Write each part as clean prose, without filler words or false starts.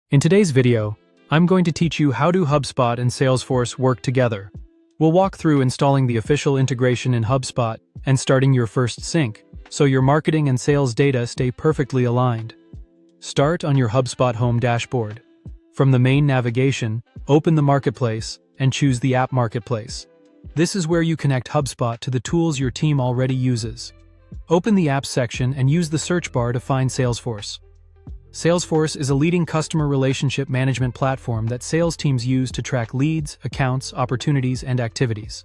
In today's video, I'm going to teach you how do HubSpot and Salesforce work together. We'll walk through installing the official integration in HubSpot and starting your first sync, so your marketing and sales data stay perfectly aligned. Start on your HubSpot home dashboard. From the main navigation, open the Marketplace and choose the App Marketplace. This is where you connect HubSpot to the tools your team already uses. Open the Apps section and use the search bar to find Salesforce. Salesforce is a leading customer relationship management platform that sales teams use to track leads, accounts, opportunities, and activities.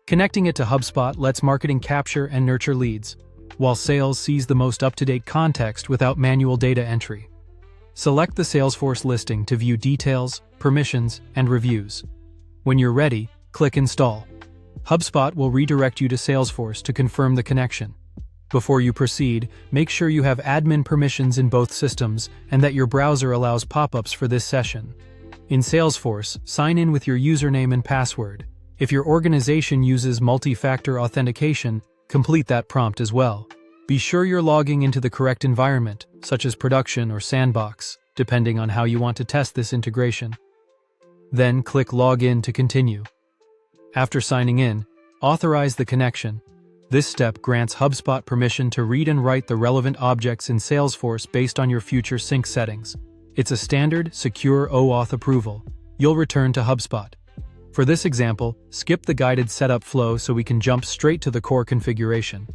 Connecting it to HubSpot lets marketing capture and nurture leads, while sales sees the most up-to-date context without manual data entry. Select the Salesforce listing to view details, permissions, and reviews. When you're ready, click Install. HubSpot will redirect you to Salesforce to confirm the connection. Before you proceed, make sure you have admin permissions in both systems and that your browser allows pop-ups for this session. In Salesforce, sign in with your username and password. If your organization uses multi-factor authentication, complete that prompt as well. Be sure you're logging into the correct environment, such as production or sandbox, depending on how you want to test this integration. Then click Login to continue. After signing in, authorize the connection. This step grants HubSpot permission to read and write the relevant objects in Salesforce based on your future sync settings. It's a standard, secure OAuth approval. You'll return to HubSpot. For this example, skip the guided setup flow so we can jump straight to the core configuration.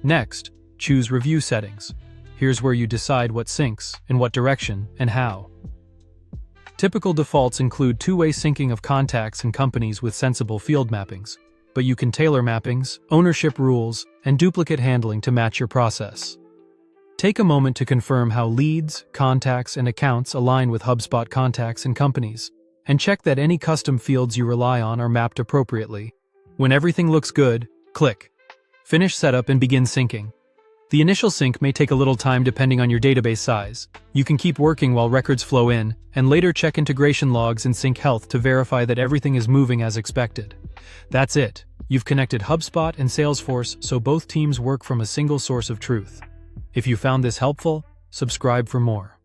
Next, choose Review Settings. Here's where you decide what syncs, in what direction, and how. Typical defaults include two-way syncing of contacts and companies with sensible field mappings, but you can tailor mappings, ownership rules, and duplicate handling to match your process. Take a moment to confirm how leads, contacts, and accounts align with HubSpot contacts and companies, and check that any custom fields you rely on are mapped appropriately. When everything looks good, click Finish Setup and begin syncing. The initial sync may take a little time depending on your database size. You can keep working while records flow in, and later check integration logs and sync health to verify that everything is moving as expected. That's it. You've connected HubSpot and Salesforce so both teams work from a single source of truth. If you found this helpful, subscribe for more.